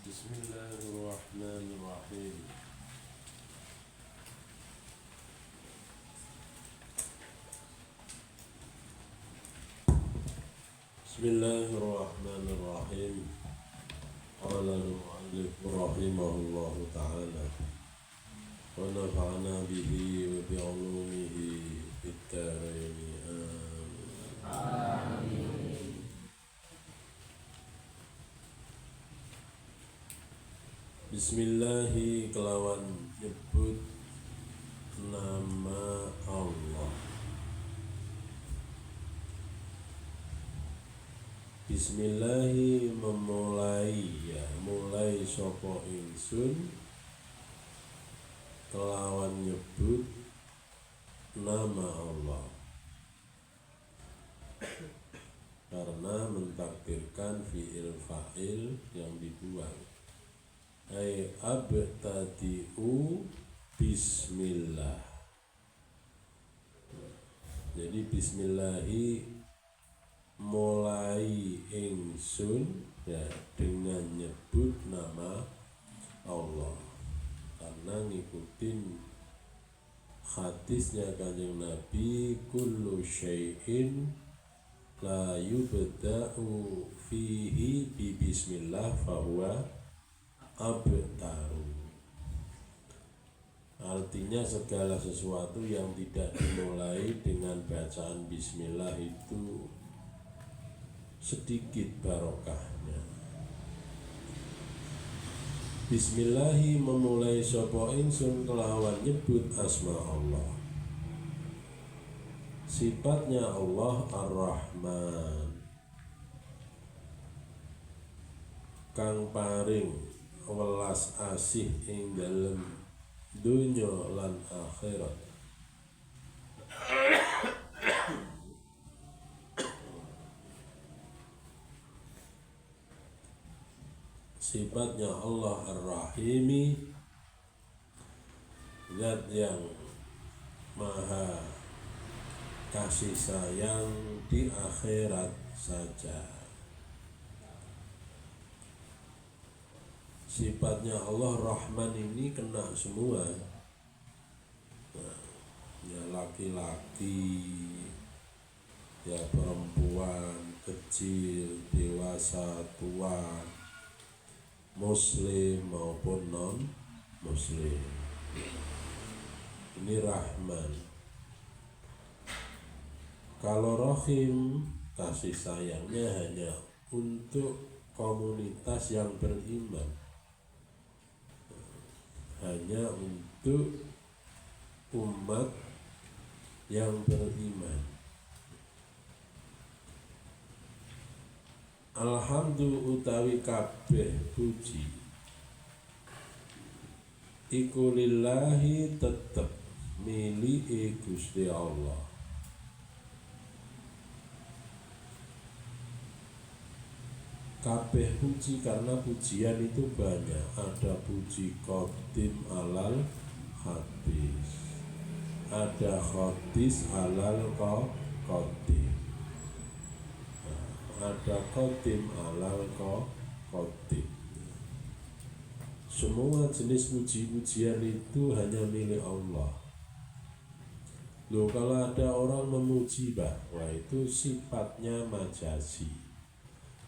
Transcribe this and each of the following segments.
Bismillahirrahmanirrahim. Bismillahirrahmanirrahim. Qala al-mu'allif rahimahullahu ta'ala wa nafa'ana bihi wa bi'ulumihi fid-dharain. Amin. Bismillahi kelawan nyebut nama Allah. Bismillahi memulai, mulai sapa ingsun kelawan nyebut nama Allah, karena mentakdirkan fi'il fa'il yang dibuang. Ay abtadi'u bismillah. Jadi bismillahi mulai ingsun ya dengan nyebut nama Allah, karena ngikutin hadisnya Kanjeng Nabi, kullu syai'in la yubda'u fihi bi bismillah fahuwa abtaru. Artinya segala sesuatu yang tidak dimulai dengan bacaan bismillah itu sedikit barokahnya. Bismillahi memulai sapa ingsun kelawan nyebut asma Allah. Sifatnya Allah Ar-Rahman, kang paring welas asih ing dalem dunya lan akhirat. Sifatnya Allah Ar-Rahimi, zat yang maha kasih sayang di akhirat saja. Sifatnya Allah Rahman ini kena semua, ya laki-laki, ya perempuan, kecil, dewasa, tua, muslim maupun non muslim. Ini Rahman. Kalau Rahim, kasih sayangnya hanya untuk komunitas yang beriman, hanya untuk umat yang beriman. Alhamdulillah utawi kabeh puji iku lillahi tetep miliki Gusti Allah. Kabeh puji karena pujian itu banyak. Ada puji qadim alal hadis, ada hadis alal qadim, ada qadim alal qadim. Semua jenis puji-pujian itu hanya milik Allah. Loh, kalau ada orang memuji bahwa itu sifatnya majazi.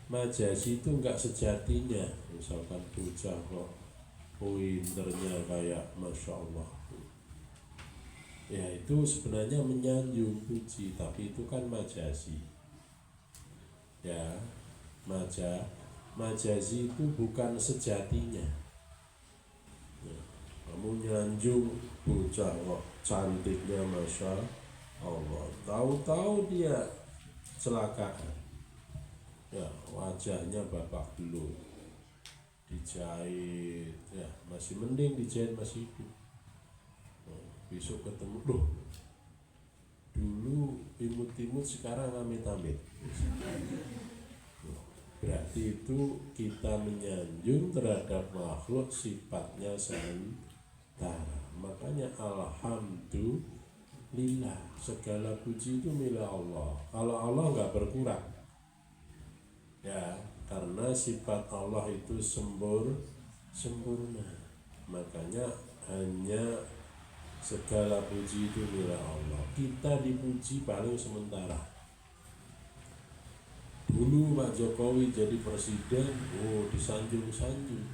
Majazi itu enggak sejatinya. Misalkan bocah kok pinternya kayak Masya Allah, ya itu sebenarnya menyanjung puji, tapi itu kan majazi. Ya, majazi itu bukan sejatinya. Ya, kamu nyanjung bocah kok cantiknya Masya Allah, tahu-tahu dia celakaan. Ya, wajahnya babak belur, dijahit, ya masih mending dijahit masih hidup. Besok ketemu, loh dulu imut-imut sekarang amit-amit. Berarti itu kita menyanjung terhadap makhluk sifatnya sementara. Makanya alhamdulillah, segala puji itu milik Allah. Kalau Allah nggak berkurang, ya karena sifat Allah itu sempurna. Makanya hanya segala puji itu milik Allah. Kita dipuji paling sementara. Dulu Pak Jokowi jadi presiden, disanjung-sanjung.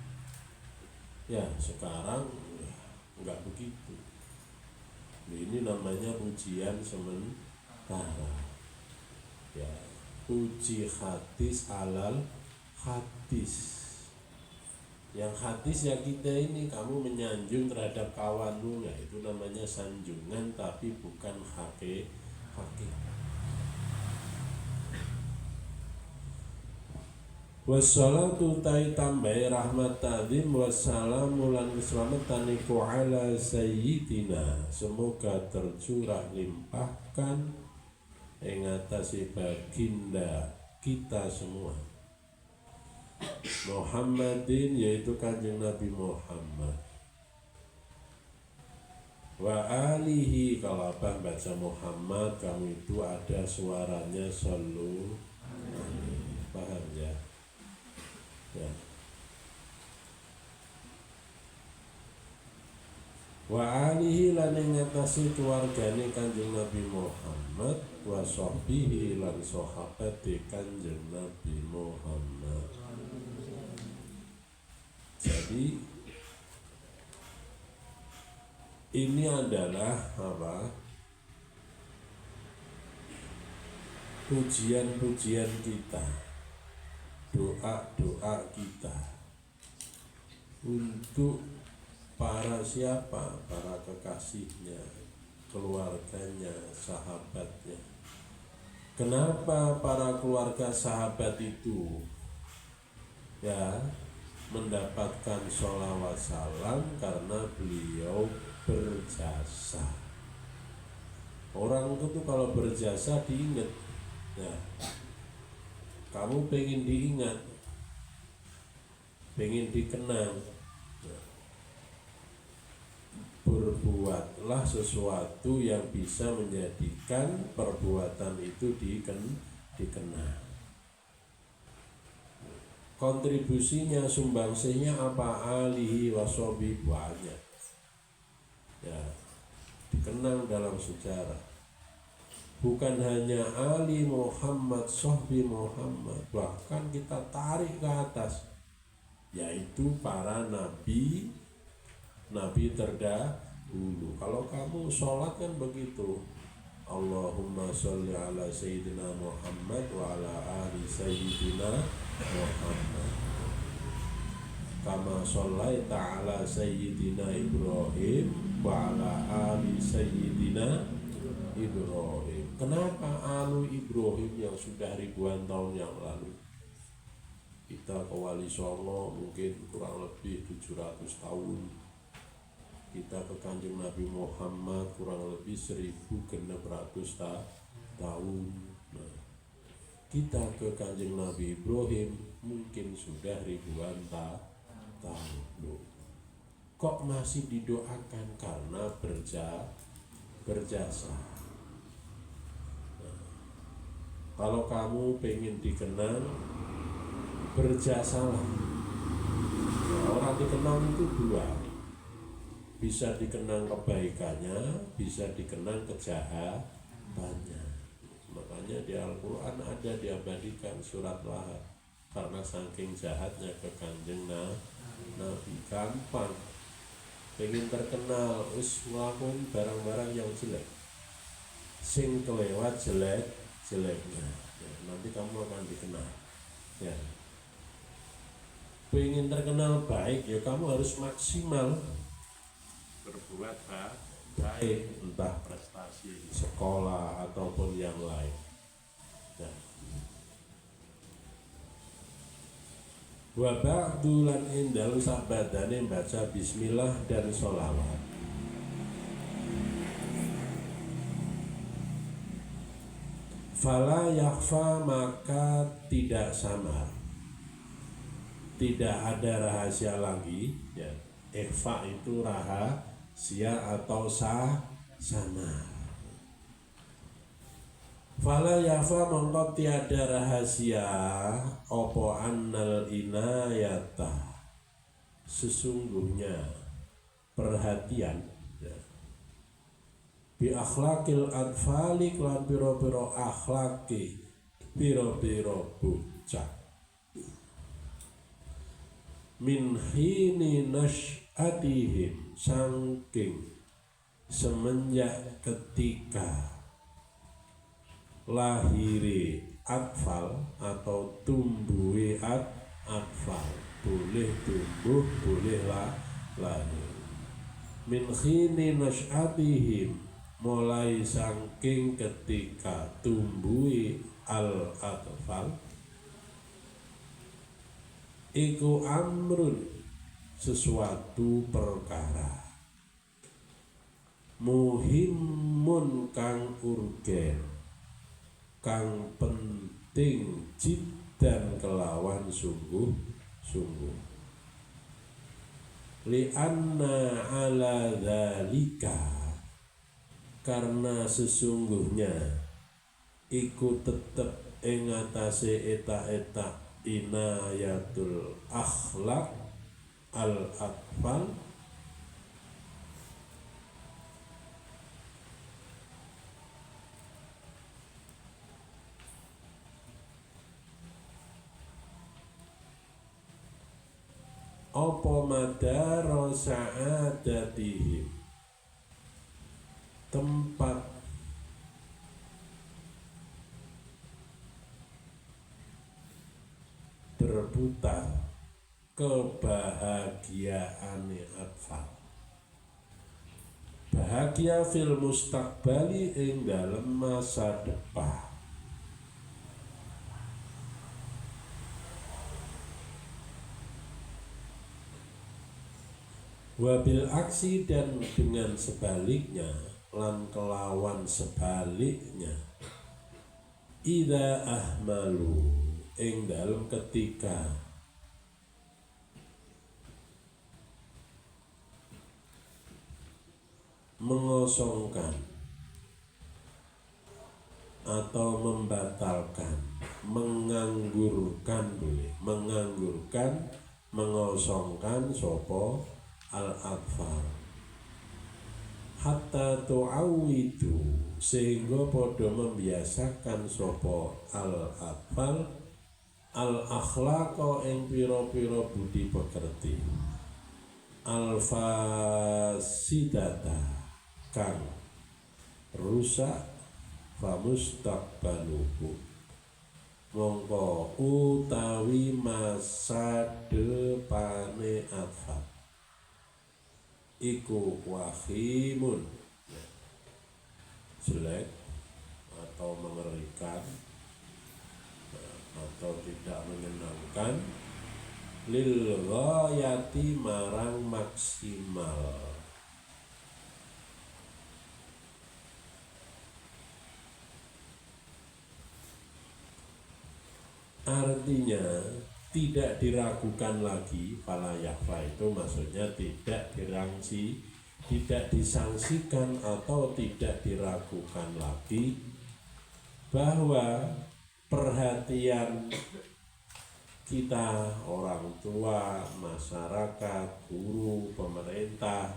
Ya sekarang enggak begitu. Ini namanya pujian sementara. Ya, puji hadis alal hadis. Yang hadis ya kita ini, kamu menyanjung terhadap kawanmu, ya itu namanya sanjungan, tapi bukan hakikat. Wassalatu tai tambai rahmat ta'zim wassalamu lan keselamatan iku ala sayyidina, semoga tercurah limpahkan ing atase baginda kita semua Muhammadin, yaitu Kanjeng Nabi Muhammad, wa alihi. Kalau abang baca Muhammad, kamu itu ada suaranya selalu, paham ya? Ya. Wa alihi lan ngatasi keluargane Kanjeng Nabi Muhammad, wa sahbihi lan sahabate Kanjeng Nabi Muhammad. Jadi ini adalah apa? Pujian-pujian kita, doa-doa kita untuk para siapa? Para kekasihnya, keluarganya, sahabatnya. Kenapa para keluarga sahabat itu ya mendapatkan sholawat salam? Karena beliau berjasa. Orang itu kalau berjasa diingat ya. Kamu pengen diingat, pengen dikenang, berbuatlah sesuatu yang bisa menjadikan perbuatan itu dikenang. Kontribusinya, sumbangsihnya apa? Alihi wasobi, banyak ya, dikenang dalam sejarah. Bukan hanya Ali Muhammad, Sohbi Muhammad, bahkan kita tarik ke atas, yaitu para nabi terdahulu. Kalau kamu sholat kan begitu, Allahumma sholli ala Sayyidina Muhammad wa ala ali Sayyidina Muhammad kama shollaita ala Sayyidina Ibrahim wa ala ali Sayyidina Ibrahim. Kenapa alu Ibrahim yang sudah ribuan tahun yang lalu? Kita ke Wali Songo mungkin kurang lebih 700 tahun. Kita ke Kanjeng Nabi Muhammad kurang lebih 1600 tahun. Nah, kita ke Kanjeng Nabi Ibrahim mungkin sudah ribuan tahun. Kok masih didoakan? Karena berjasa. Nah, kalau kamu pengen dikenang, berjasalah. Nah, orang dikenang itu dua, bisa dikenang kebaikannya, bisa dikenang kejahatannya. Makanya di Al-Quran ada diabadikan surat Lahab, karena saking jahatnya ke Kanjeng Nabi. Gampang pengen terkenal, ngelakuin barang-barang yang jelek, sing kelewat jeleknya ya, nanti kamu akan dikenal ya. Pengen terkenal baik ya, kamu harus maksimal berbuat baik, entah prestasi di sekolah ataupun yang lain ya. Wa ba'du lan indal sabadane baca bismillah dan sholawat. Fala yakhfa, maka tidak samar, tidak ada rahasia lagi ya. Ikhfa itu rahasia atau samar. Fala yafa mongko tiada rahasia opo annal inayata sesungguhnya perhatian ya. Bi akhlakil anfali kelan piro-piro akhlaki piro-piro bocah min hini nasyatihim sangking semenjak ketika lahiri atfal atau tumbuhi atfal, boleh tumbuh boleh lahir min khini nasyatihim mulai saking ketika tumbuhi al atfal iku amrun sesuatu perkara muhimun kang urgen kang penting jiddan kelawan sungguh li'anna ala dzalika karena sesungguhnya iku tetep ing atase eta-eta inayatul akhlak al atfal apa madaro sa'adatihim tempat berputar kebahagiaane atfal bahagia fil mustaqbali ing dalem masa depan wabil aksi dan dengan sebaliknya lan kelawan sebaliknya idza ahmalu ing dalem ketika mengosongkan atau membatalkan menganggurkan mengosongkan sopo al-atfal hatta tu'awidu sehingga podo membiasakan sopo al-atfal al-akhlaqa ing piro-piro budi pekerti al-fasidata kang rusak famustaqbaluhu mongko utawi masa depane atfal iku wahimun jelek atau mengerikan atau tidak menyenangkan lil ghayati marang maksimal artinya tidak diragukan lagi fala yakhfa itu maksudnya tidak disangsikan atau tidak diragukan lagi bahwa perhatian kita orang tua, masyarakat, guru, pemerintah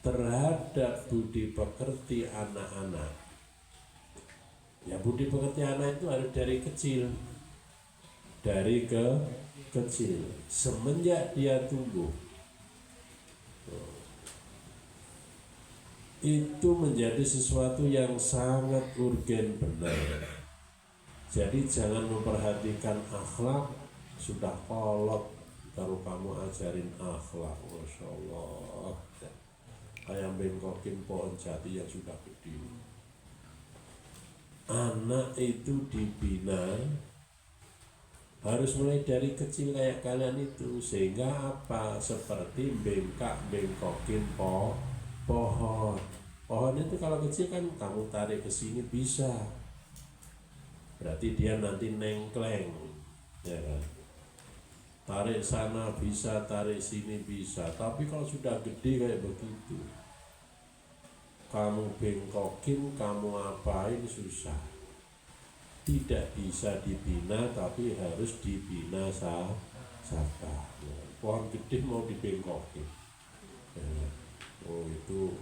terhadap budi pekerti anak-anak ya budi pekerti anak itu harus dari kecil kecil semenjak dia tumbuh itu menjadi sesuatu yang sangat urgen benar. Jadi jangan memperhatikan akhlak sudah kolot kalau kamu ajarin akhlak, masya Allah kayak bengkokin pohon jati yang sudah gede. Anak itu dibina harus mulai dari kecil kayak kalian itu sehingga apa seperti bengkokin pohon itu kalau kecil kan kamu tarik ke sini bisa berarti dia nanti nengkleng ya kan tarik sana bisa tarik sini bisa tapi kalau sudah gede kayak begitu kamu bengkokin kamu apain susah tidak bisa dibina tapi harus dibina sabar. Pohon gede mau dibengkokin, oh itu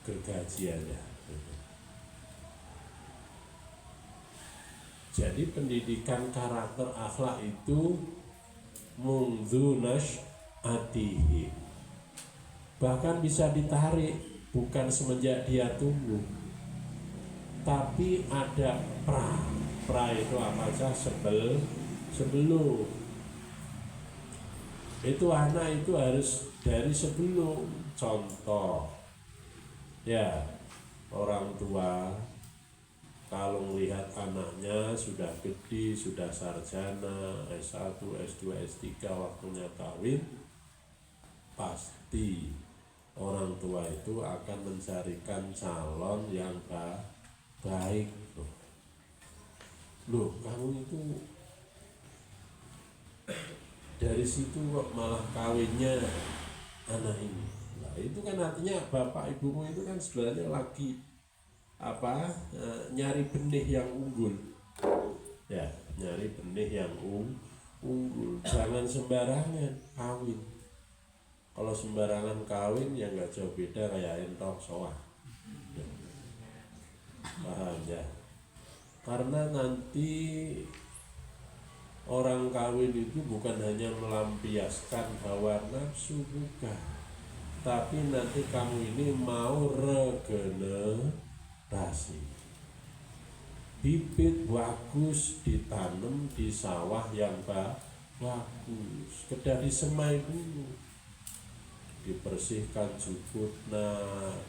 gergajiannya. Jadi pendidikan karakter akhlak itu mungzu nasy'atihi, bahkan bisa ditarik, bukan semenjak dia tumbuh, tapi ada pra itu apa saja sebelum itu anak itu harus dari sebelum. Contoh ya, orang tua kalau melihat anaknya sudah gede, sudah sarjana, S1, S2, S3, waktunya kawin, pasti orang tua itu akan mencarikan calon yang baik. Loh, kamu itu dari situ kok malah kawinnya anak ini. Nah, itu kan artinya bapak ibumu itu kan sebenarnya lagi nyari benih yang unggul. Ya, nyari benih yang unggul. Jangan sembarangan kawin. Kalau sembarangan kawin ya nggak jauh beda kayak entok sowah. Paham ya? Karena nanti orang kawin itu bukan hanya melampiaskan hawa nafsu, bukan, tapi nanti kamu ini mau regenerasi. Bibit bagus ditanam di sawah yang bagus, kedah disemai dulu, dibersihkan jukutna,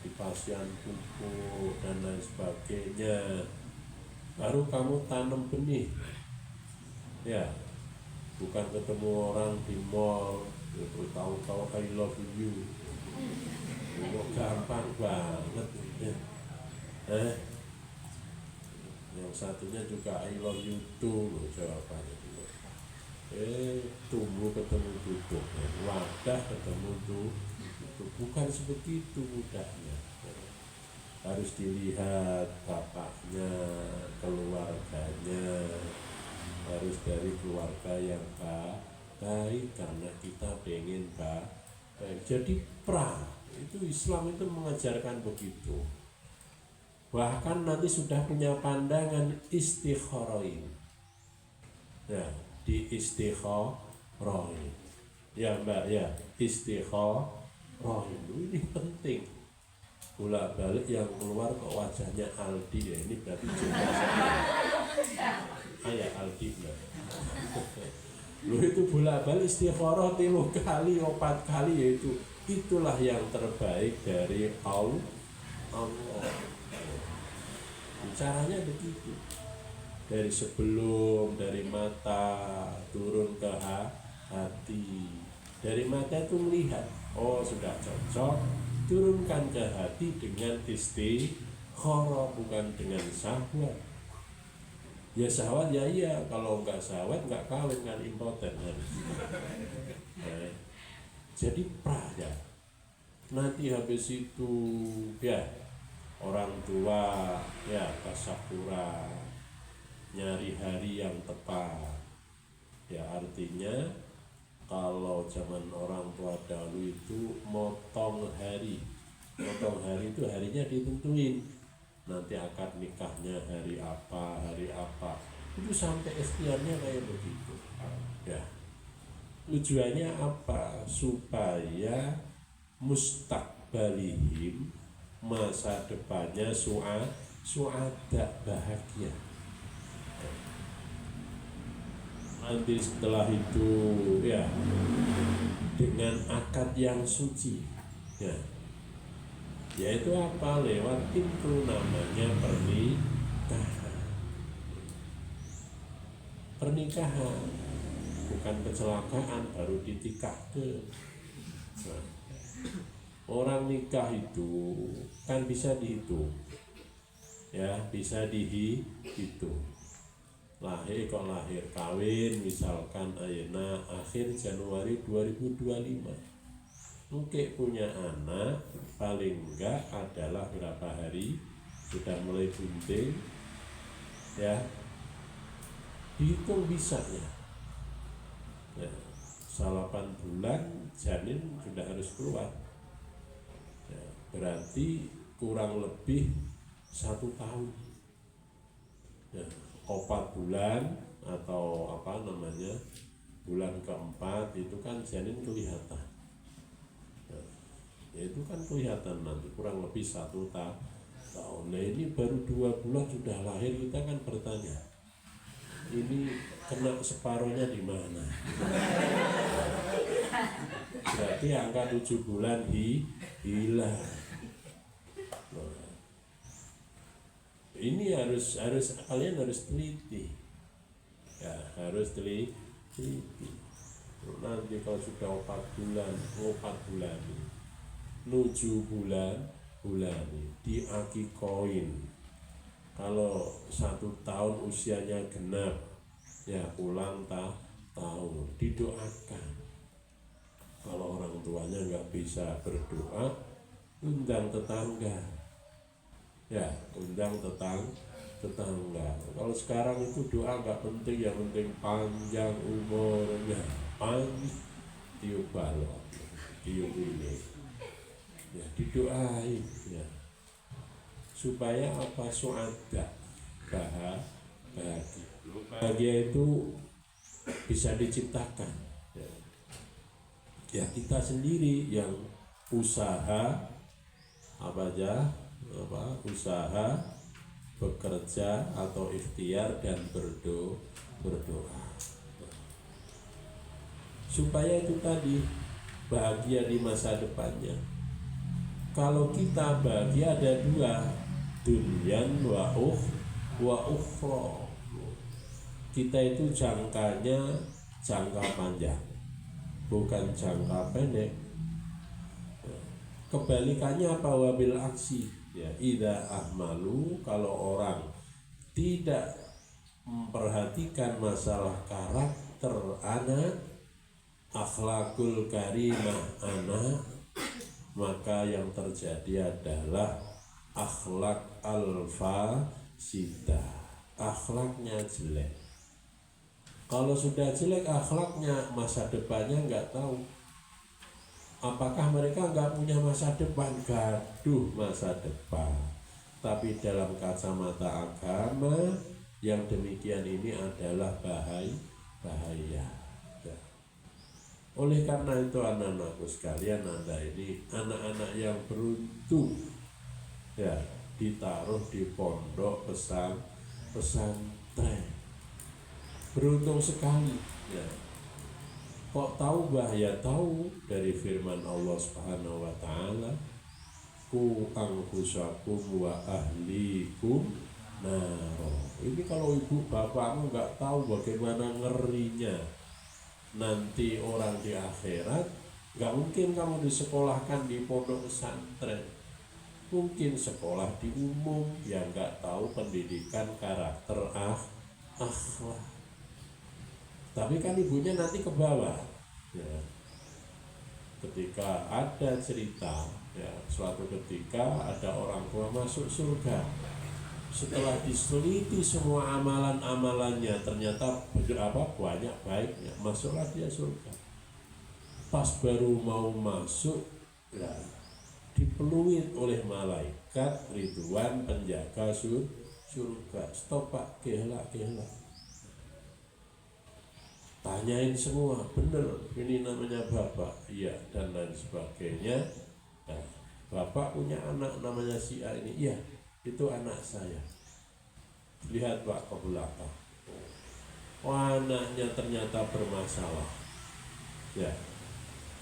dipasian pupuk dan lain sebagainya, baru kamu tanam benih. Ya, bukan ketemu orang di mall tahu-tahu I love you, gampang banget ya. Yang satunya juga I love you too, jawabannya juga. Tumbuh ketemu tutup, wadah ketemu tutup, bukan sebegitu mudahnya. Harus dilihat bapaknya, keluarganya, harus dari keluarga yang baik, karena kita pengen baik. Jadi itu Islam itu mengajarkan begitu. Bahkan nanti sudah punya pandangan istikharoin. Nah, di istikharoin. Ya Mbak ya, istikharoin ini penting. Bolak-balik yang keluar kok wajahnya Aldi ya, ini berarti juga ayah Aldi Mbak. Lu itu bolak-balik istikharah 3 kali, 4 kali, yaitu itulah yang terbaik dari Allah. Caranya begitu, dari sebelum, dari mata turun ke hati. Dari mata itu melihat, oh sudah cocok, turunkan ke hati dengan istikharah, bukan dengan syahwat. Ya syahwat ya iya, kalau nggak syahwat nggak kawin, kan impoten kan. Jadi ya. Nanti habis itu ya orang tua ya tasyakura, nyari hari yang tepat. Ya artinya kalau zaman orang tua dahulu itu motong hari itu harinya ditentuin. Nanti akad nikahnya hari apa, itu sampai ikhtiarnya kayak begitu. Ya, tujuannya apa? Supaya mustaqbalihim, masa depannya suada, bahagia. Nanti setelah itu ya dengan akad yang suci ya, yaitu apa? Lewat pintu namanya pernikahan, bukan kecelakaan baru ditikahkan. Nah, orang nikah itu kan bisa dihitung ya, bisa dihitung. Lahir kawin misalkan ayeuna akhir Januari 2025, mungkin punya anak paling enggak adalah berapa hari sudah mulai bunting ya, dihitung bisa ya, 8 bulan janin sudah harus keluar ya, berarti kurang lebih 1 tahun ya, 4 bulan atau bulan keempat itu kan janin kelihatan ya, itu kan kelihatan nanti kurang lebih 1 tahun. Nah ini baru 2 bulan sudah lahir, kita kan bertanya ini kena separuhnya di mana? Berarti angka 7 bulan hilang. Nah, ini harus kalian harus teliti ya, harus teliti. Nanti kalau sudah 4 bulan 7 bulan diakikoin. Kalau 1 tahun usianya genap ya ulang tahun, didoakan. Kalau orang tuanya nggak bisa berdoa, undang tetangga ya, undang tetangga. Kalau sekarang itu doa nggak penting, yang penting panjang umurnya, tiup balon, tiup ini ya, didoain ya, supaya apa? Suada, bahagia itu bisa diciptakan ya, kita sendiri yang usaha usaha bekerja atau ikhtiar dan berdoa supaya itu tadi bahagia di masa depannya. Kalau kita bahagia ada 2, dunyan wa ukhra. Kita itu jangkanya jangka panjang, bukan jangka pendek. Kebalikannya apa? Wabil aksi ya, idza ahmalu, kalau orang tidak memperhatikan masalah karakter anak, akhlakul karimah anak, maka yang terjadi adalah akhlak al-fasidah, akhlaknya jelek. Kalau sudah jelek akhlaknya, masa depannya nggak tahu. Apakah mereka nggak punya masa depan? Gaduh masa depan. Tapi dalam kacamata agama, yang demikian ini adalah bahaya. Ya. Oleh karena itu anak-anakku sekalian, Anda ini anak-anak yang beruntung ya, ditaruh di pondok pesantren. Beruntung sekali ya. Kok tahu bahaya? Tahu dari firman Allah Subhanahu wa taala, ku anfusakum wa ahlikum naro. Ini kalau ibu bapakmu nggak tahu bagaimana ngerinya nanti orang di akhirat, nggak mungkin kamu disekolahkan di pondok pesantren. Mungkin sekolah di umum yang nggak tahu pendidikan karakter akhlak. Tapi kan ibunya nanti ke bawah ya. Ketika ada cerita ya, suatu ketika ada orang tua masuk surga, setelah diteliti semua amalan-amalannya ternyata banyak baiknya, masuklah dia surga. Pas baru mau masuk ya, dipeluit oleh malaikat Ridwan penjaga surga. Stop Pak, gelak. Tanyain semua, bener ini namanya bapak, iya, dan lain sebagainya. Nah, bapak punya anak namanya si A ini, iya, itu anak saya. Lihat Pak ke belakang, anaknya ternyata bermasalah ya,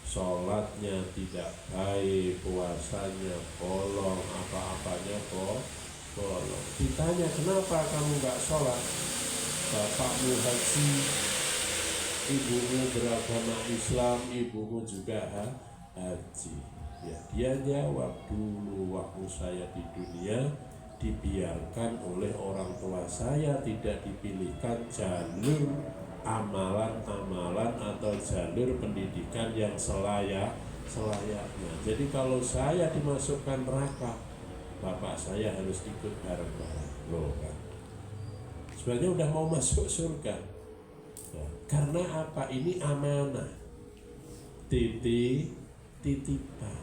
sholatnya tidak baik, puasanya bolong, apa-apanya bolong. Ditanya, kenapa kamu nggak sholat? Bapakmu haji, ibumu beragama Islam, ibumu juga haji. Ya, dia jawab, dulu waktu saya di dunia dibiarkan oleh orang tua saya, tidak dipilihkan jalur amalan-amalan atau jalur pendidikan yang selayaknya. Jadi kalau saya dimasukkan neraka, bapak saya harus ikut bareng-bareng. Loh kan? sebenarnya udah mau masuk surga. Nah, karena apa? Ini amanah, titipan.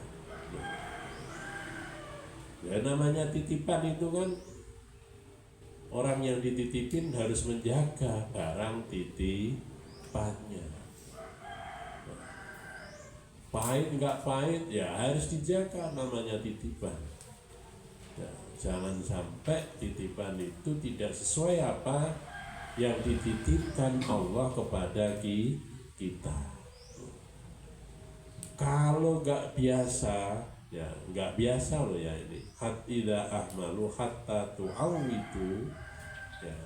Ya namanya titipan itu kan orang yang dititipin harus menjaga barang titipannya. Pahit nggak pahit ya harus dijaga, namanya titipan. Ya, jangan sampai titipan itu tidak sesuai apa yang dititipkan Allah kepada kita. Kalau nggak biasa, ya nggak biasa loh ya ini. Idza ahmalu hatta tu'awidu. Ya,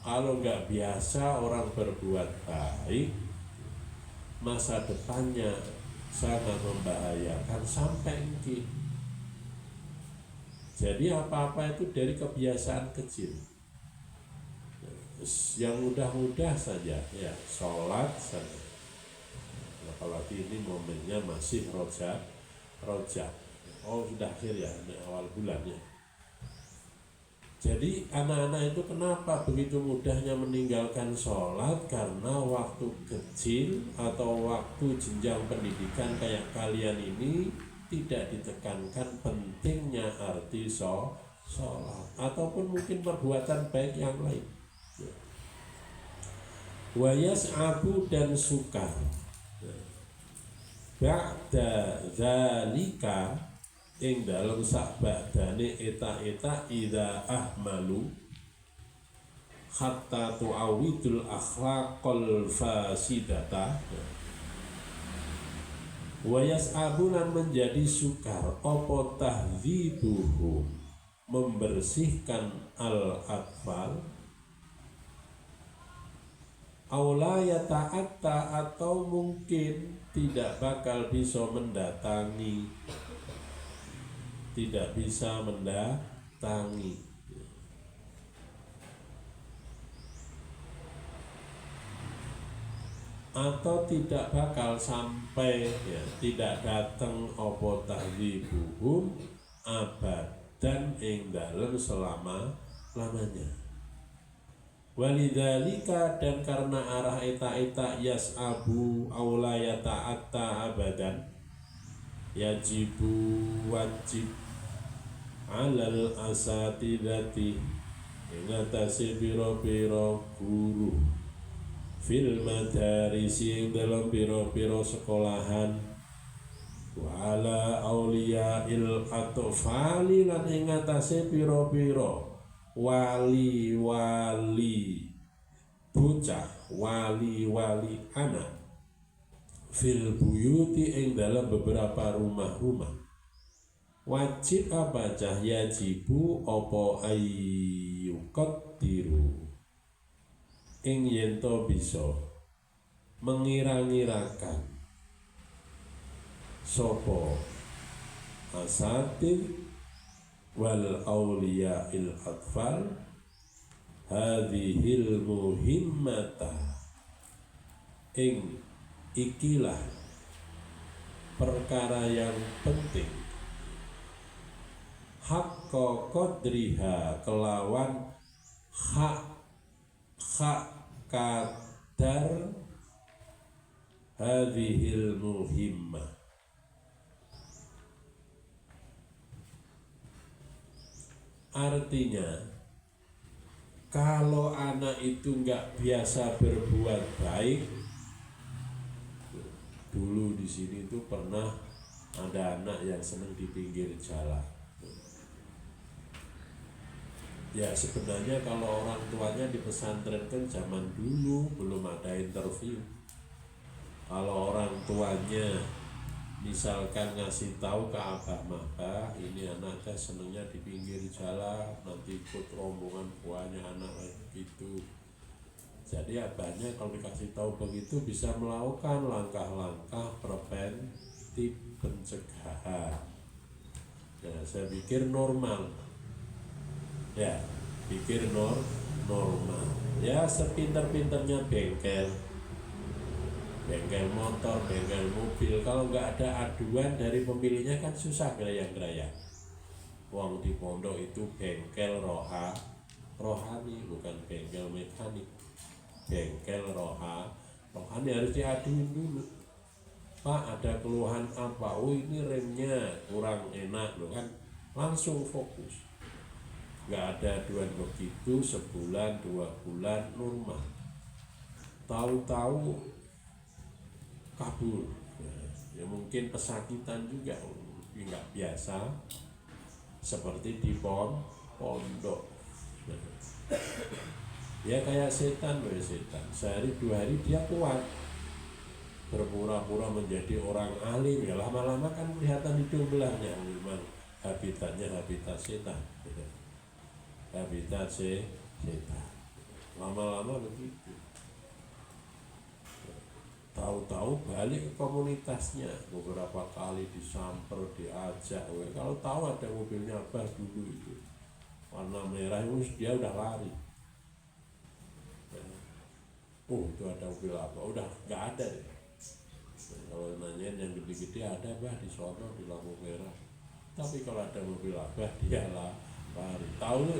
kalau nggak biasa orang berbuat baik, masa depannya sangat membahayakan sampai mungkin. Jadi apa-apa itu dari kebiasaan kecil. Yang mudah-mudah saja, ya sholat saja. Apalagi ini momennya masih rojak. Oh sudah akhir ya, ini awal bulan ya. Jadi anak-anak itu kenapa begitu mudahnya meninggalkan sholat? Karena waktu kecil atau waktu jenjang pendidikan kayak kalian ini tidak ditekankan pentingnya arti sholat ataupun mungkin perbuatan baik yang lain. Wayas abu dan sukar. Ba'da zalika ing dalam sak ba'dane eta idza ahmalu hatta tu'awidul akhlaqal fasidata wa yas'abunan menjadi sukar opo tahdzibuhum membersihkan al-atfal aula yata'atta atau mungkin tidak bakal bisa mendatangi, atau tidak bakal sampai ya, tidak datang opo tahdzibuhum abadan ing dalem selama-lamanya. Walidzalika dan karena arah eta yas'abu aula yata'atta abadan yajibu wajib alal asatidati ingatasi piro-piro guru fil madarisi ing dalam piro-piro sekolahan wa ala auliya il atfali lan ingatasi piro-piro wali bocah, wali anak fil buyuti ing dalam beberapa rumah-rumah wajib apa cah yajibu opo ayyukot diru ing yento bisa mengira-ngirakan sopo asatid wal auliya il atfal hadhil muhimmata ing ikilah perkara yang penting hakka qadriha kelawan hak kadar hadhil muhimmah. Artinya kalau anak itu nggak biasa berbuat baik, dulu di sini tuh pernah ada anak yang senang di pinggir jalan. Ya sebenarnya kalau orang tuanya di pesantren kan zaman dulu belum ada interview. Kalau orang tuanya misalkan ngasih tahu ke abah-mabah, ini anaknya senangnya di pinggir jalan, nanti ikut rombongan buahnya anak gitu. Jadi abahnya kalau dikasih tahu begitu bisa melakukan langkah-langkah preventif pencegahan. Nah, saya pikir normal. Ya, pikir normal. Ya sepinter-pinternya bengkel motor, bengkel mobil, kalau nggak ada aduan dari pemiliknya kan susah gerayang-gerayang. Wong di pondok itu bengkel rohani, bukan bengkel mekanik. Bengkel rohani harus diaduin dulu. Pak, ada keluhan apa? Oh, ini remnya kurang enak loh kan, langsung fokus. Nggak ada aduan begitu, sebulan 2 bulan normal. Tahu-tahu kabur. Ya mungkin pesakitan juga, nggak biasa seperti di pondok. Ya kayak setan, sehari 2 hari dia kuat, berpura-pura menjadi orang alim, ya lama-lama kan kelihatan hidung belahnya. Memang habitat setan, habitat setan, lama-lama begitu. Tahu-tahu balik ke komunitasnya, beberapa kali disamper, diajak. Kalau tahu ada mobilnya Abah dulu itu warna merah, itu dia udah lari. Oh, itu ada mobil apa? Udah nggak ada deh. Kalau nanyain yang gede-gede ada Bah di sono di lampu merah. Tapi kalau ada mobil Abah dia lari. Tahu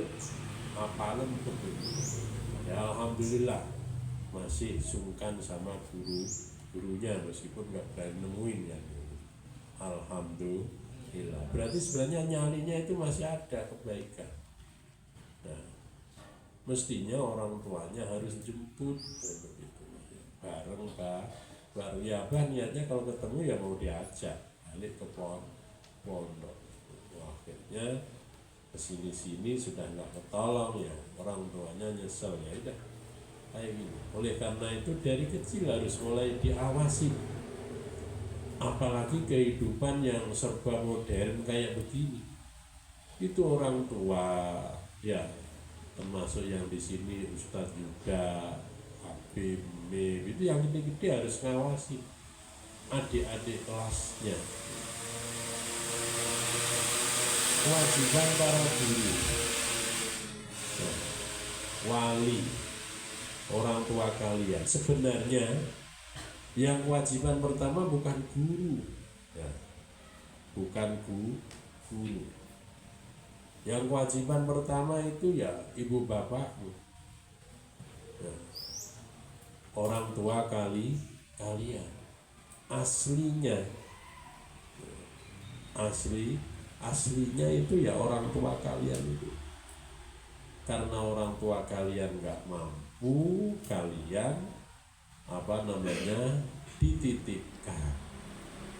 apalan betul. Ya alhamdulillah masih sungkan sama gurunya meskipun nggak berani nemuin ya. Alhamdulillah. Berarti sebenarnya nyalinya itu masih ada kebaikan. Nah, mestinya orang tuanya harus jemput begitu. Bareng baru ya Bah niatnya kalau ketemu ya mau diajak balik ke pondok. Akhirnya kesini-sini sudah nggak ketolong ya, orang tuanya nyesel ya udah kayak gini. Oleh karena itu dari kecil harus mulai diawasi, apalagi kehidupan yang serba modern kayak begini. Itu orang tua ya, termasuk yang di sini Ustadz juga, Habib, itu yang gede-gede harus ngawasi adik-adik kelasnya. Kewajiban para guru, wali, orang tua kalian, sebenarnya yang kewajiban pertama bukan guru ya, bukan guru. Yang kewajiban pertama itu ya ibu bapakmu ya, orang tua kalian aslinya itu ya orang tua kalian itu. Karena orang tua kalian nggak mampu, kalian dititipkan,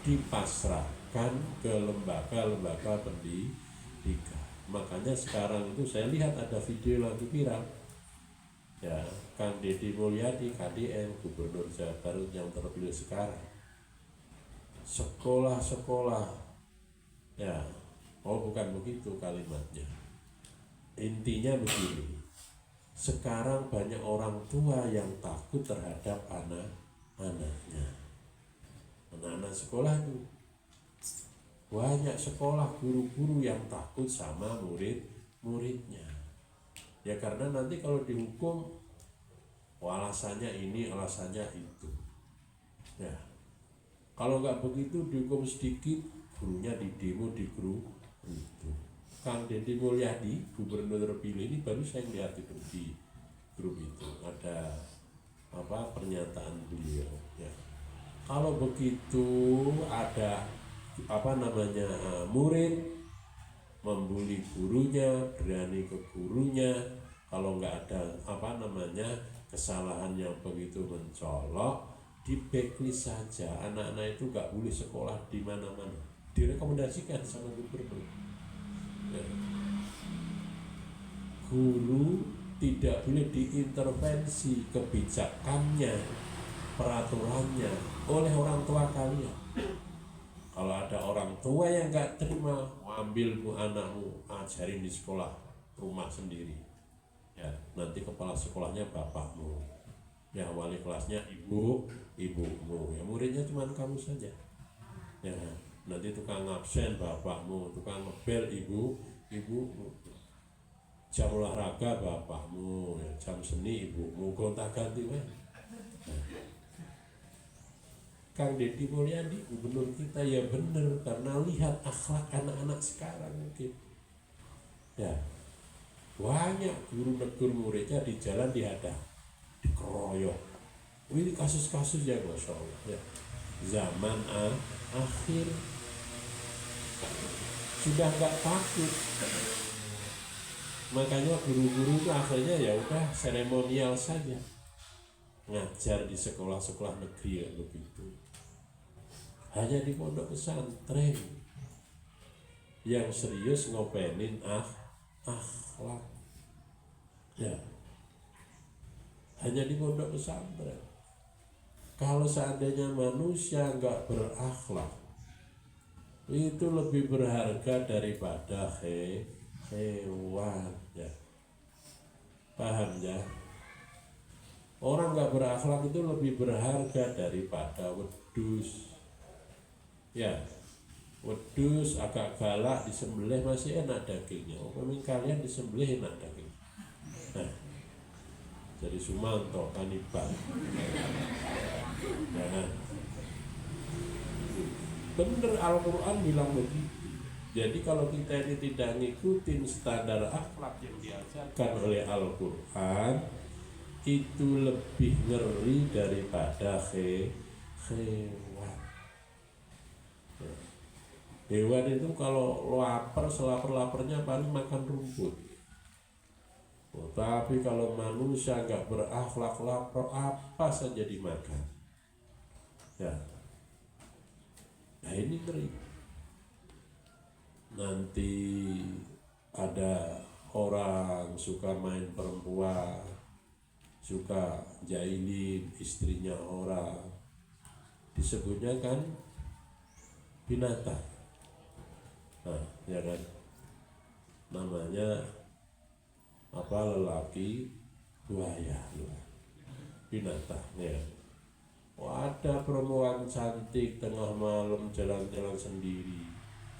dipasrahkan ke lembaga pendidikan. Makanya sekarang itu saya lihat ada video lagi viral ya, Kang Deddy Mulyadi KDM, Gubernur Jawa Barat yang terpilih sekarang, sekolah ya, bukan begitu kalimatnya. Intinya begini, sekarang banyak orang tua yang takut terhadap anak-anaknya. Anak-anak sekolah itu banyak sekolah guru-guru yang takut sama murid-muridnya. Ya karena nanti kalau dihukum, alasannya ini, alasannya itu. Ya, kalau nggak begitu dihukum sedikit, gurunya didemo di grup itu. Kang Deddy Mulyadi, gubernur terpilih ini baru saya lihat itu di grup itu ada pernyataan beliau. Ya, kalau begitu ada murid membuli gurunya, berani ke gurunya, kalau nggak ada kesalahan yang begitu mencolok, di backlist saja. Anak-anak itu nggak boleh sekolah di mana-mana, direkomendasikan sama gubernur ya. Guru tidak boleh diintervensi kebijakannya, peraturannya oleh orang tua kalian. Kalau ada orang tua yang nggak terima, ambil anakmu, ajarin di sekolah rumah sendiri. Ya, nanti kepala sekolahnya bapakmu, ya wali kelasnya ibumu, ya muridnya cuma kamu saja. Ya, nanti tukang absen bapakmu, tukang ngebel ibumu, jam olahraga bapakmu, ya, jam seni ibumu, gonta-ganti weh. Kang Deddy Mulyadi, gubernur kita ya bener, karena lihat akhlak anak-anak sekarang mungkin. Ya, banyak guru negur muridnya di jalan dihadang, dikeroyok. Ini kasus-kasus yang Masya Allah ya. Zaman akhir sudah nggak takut. Makanya guru-guru itu akhirnya ya udah seremonial saja, ngajar di sekolah-sekolah negeri yang begitu. Hanya di pondok pesantren yang serius ngopenin akhlak ya, hanya di pondok pesantren. Kalau seandainya manusia nggak berakhlak, itu lebih berharga daripada hewan ya. Paham ya? Orang nggak berakhlak itu lebih berharga daripada wedus ya. Wedus agak galak, disembelih masih enak dagingnya. Memang kalian disembelih enak daging. Nah, jadi Sumanto kanibal. Jangan. Bener, Al-Quran bilang begitu. Jadi kalau kita ini tidak ngikutin standar akhlak yang diajarkan oleh Al-Quran, itu lebih ngeri daripada hewan. Hewan itu kalau lapar, selapar-laparnya paling makan rumput. Tapi kalau manusia nggak berakhlak, lapar apa saja dimakan ya. Nah ini ngeri. Nanti ada orang suka main perempuan, suka jailin istrinya orang, disebutnya kan binatang. Nah ya kan, namanya apa, lelaki buaya, binatang ya. Ada perempuan cantik tengah malam jalan-jalan sendiri,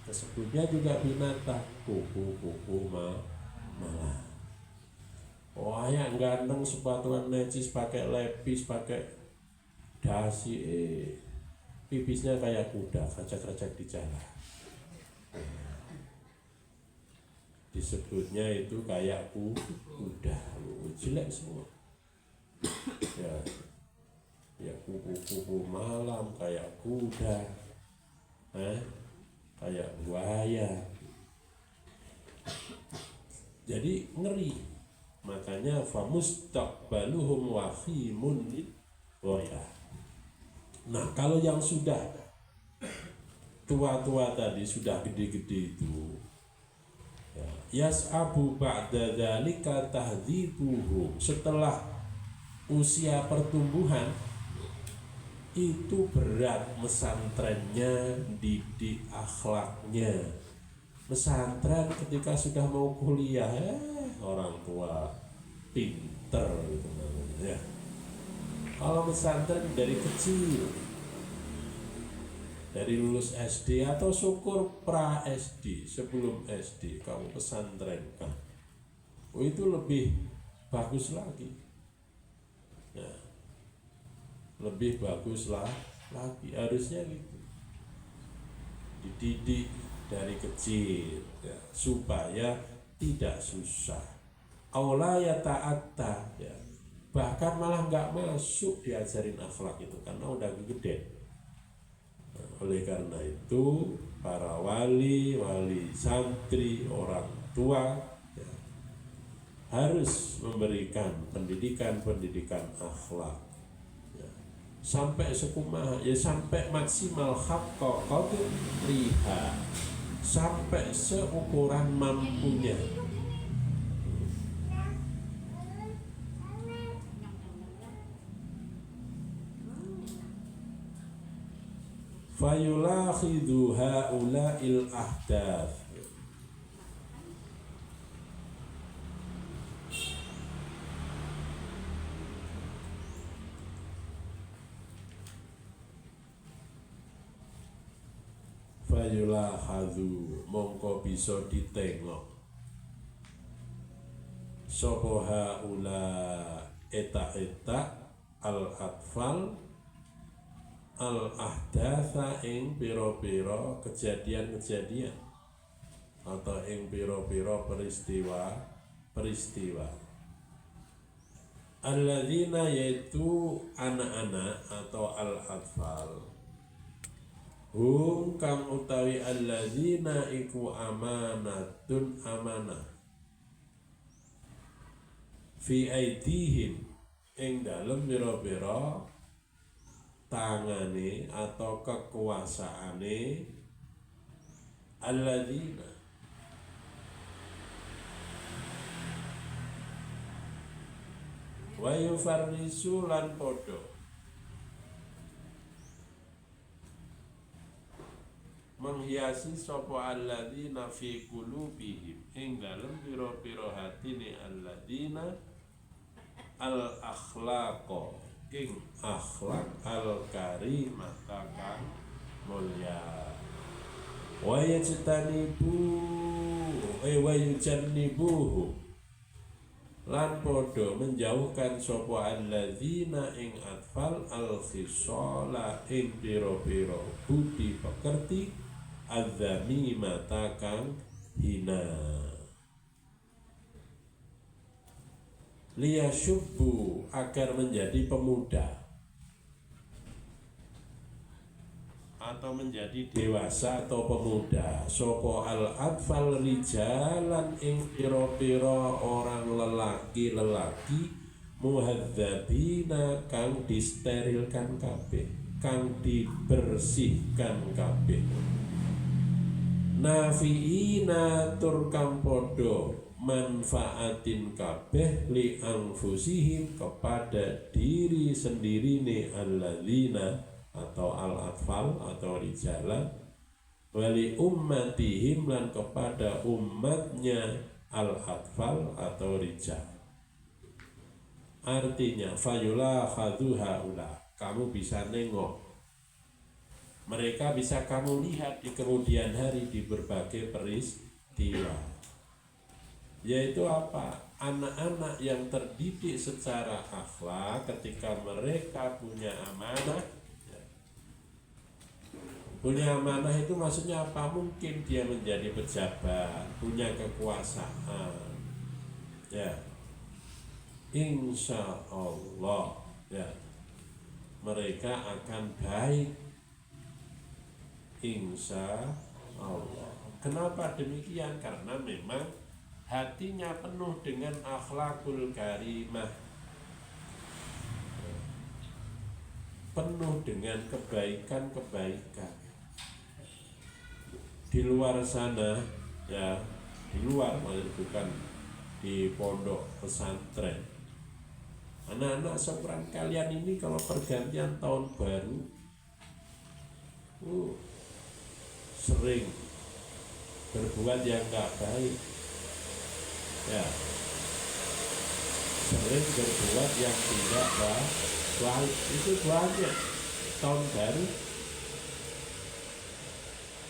tersebutnya juga binatang, kuku malah. Yang ganteng sepatuan necis, pakai lepis, pakai dasi, pipisnya kayak kuda, kacak-kacak di jalan. Disebutnya itu kayak kuda, jelek semua ya kuku malam kayak kuda, kayak buaya. Jadi ngeri. Makanya famustaqbaluhum wahimun. Oh ya. Nah kalau yang sudah tua-tua tadi, sudah gede-gede itu, yas'abu ba'da dzalika tahdzibuhum, setelah usia pertumbuhan itu berat mesantrennya, didik akhlaknya. Pesantren ketika sudah mau kuliah, orang tua pinter gitu namanya ya. Kalau pesantren dari kecil, dari lulus SD atau syukur pra SD, sebelum SD kamu pesantrenkan, itu lebih bagus lagi ya. Lebih bagus lagi, harusnya gitu, dididik dari kecil ya, supaya tidak susah. Aula ya ta'atta ya, bahkan malah nggak masuk diajarin akhlak itu karena udah gede. Nah, oleh karena itu para wali santri, orang tua ya, harus memberikan pendidikan akhlak sampai sekumaha ya, sampai maksimal haqqa qadriha, sampai seukuran mampunya. Fayulakhidhu haula'il ahdath, fayulahadhu, mongko bisa ditengok sapa haula eta al-atfal al-ahdatha ing pira-pira kejadian-kejadian atau ing pira-pira peristiwa peristiwa. Alladzina yaitu anak-anak atau al-atfal. Hum kang utawi alladzina iku amanatun amanah. Fi aidihim ing dalem pira-pira tangane atau kekuasaane alladzina wa yufarrisu lan padha menghiasi sapa alladzina fi qulubihim ing dalem pira-pira hatine alladzina al akhlaqa ing akhlak al karimah kang mulya wa yujannibuhu lan padha menjauhkan sapa alladzina ing atfal al khisala ing pira-pira budi pekerti adzamimata kang hina liyashubbu agar menjadi pemuda atau menjadi dewasa atau pemuda sopo al atfal rijalan ing pira-pira orang lelaki muhadzabina kang disterilkan kabeh kang dibersihkan kabeh nafiina tur kang padha manfaatin kabeh li anfusihim kepada diri sendirine alladzina atau al-atfal atau rijalan wali ummatihim lan kepada umatnya al-atfal atau rijal. Artinya fayula khadhuhaula, kamu bisa nengok mereka, bisa kamu lihat di kemudian hari di berbagai peristiwa. Yaitu apa? Anak-anak yang terdidik secara akhlak ketika mereka punya amanah. Punya amanah itu maksudnya apa? Mungkin dia menjadi pejabat, punya kekuasaan. Ya, insya Allah, ya, mereka akan baik. Insya Allah. Kenapa demikian? Karena memang hatinya penuh dengan akhlakul karimah, penuh dengan kebaikan-kebaikan. Di luar sana, ya, di luar, bukan di pondok pesantren, anak-anak seumuran kalian ini kalau pergantian tahun baru sering berbuat yang gak baik, ya, sering berbuat yang tidak baik. Itu banyak. Tahun baru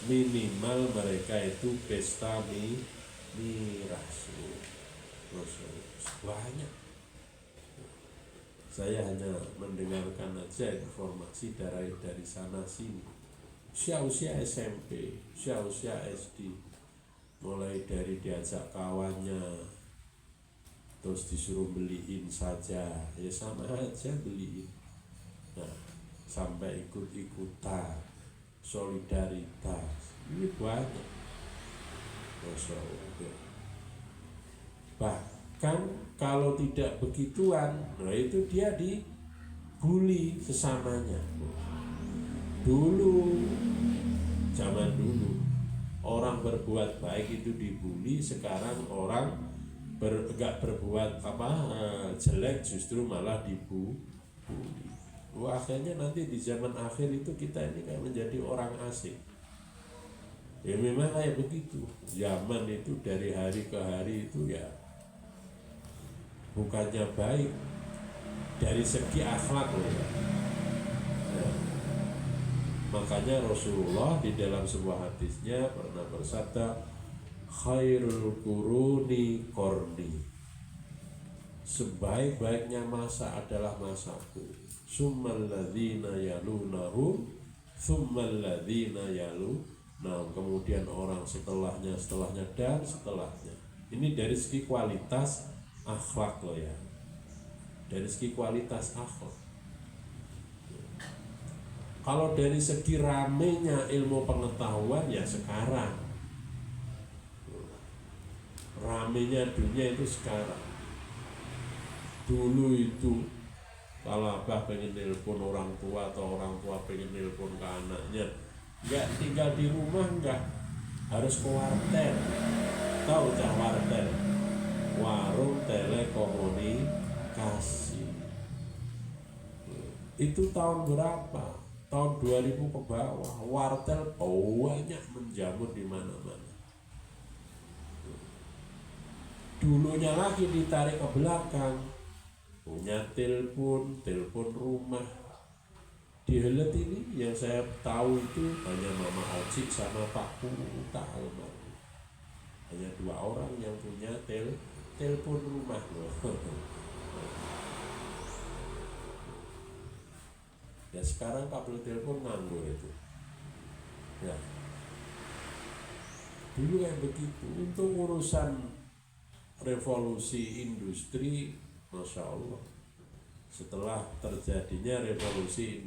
minimal mereka itu pesta miras, banyak. Saya hanya mendengarkan aja informasi dari sana sini. Usia SMP, usia SD, mulai dari diajak kawannya, terus disuruh beliin saja, ya sama aja beliin. Nah, sampai ikut-ikutan, solidaritas, ini banyak. Masya Allah. Bahkan kalau tidak begituan, nah itu dia dibully sesamanya. Zaman dulu orang berbuat baik itu dibully, sekarang orang gak berbuat jelek justru malah dibully. Akhirnya nanti di zaman akhir itu kita ini kayak menjadi orang asing. Ya memang kayak begitu. Zaman itu dari hari ke hari itu ya bukannya baik dari segi akhlak loh ya. Makanya Rasulullah di dalam sebuah hadisnya pernah bersabda, khairul quruni qarni, sebaik-baiknya masa adalah masaku, summal ladzina yalunahum summal ladzina yalunahum, kemudian orang setelahnya dan setelahnya. Ini dari segi kualitas akhlak loh ya, dari segi kualitas akhlak. Kalau dari segi ramenya ilmu pengetahuan ya sekarang, ramenya dunia itu sekarang. Dulu itu kalau abah pengen nelpon orang tua atau orang tua pengen nelpon ke anaknya, nggak tinggal di rumah, nggak harus ke wartel. Tahu cah wartel? Warung telekomunikasi. Itu tahun berapa? Tahun 2000 ke bawah. Wartel banyak menjamur di mana-mana. Dulunya lagi ditarik ke belakang, punya telepon rumah. Di Helet ini yang saya tahu itu hanya Mama Oci sama Pak Kuta almarhum. Hanya 2 orang yang punya telepon rumah loh. Ya sekarang kabel telepon nganggur itu. Ya. Dulu kayak begitu. Untuk urusan revolusi industri, Masya Allah, setelah terjadinya revolusi industri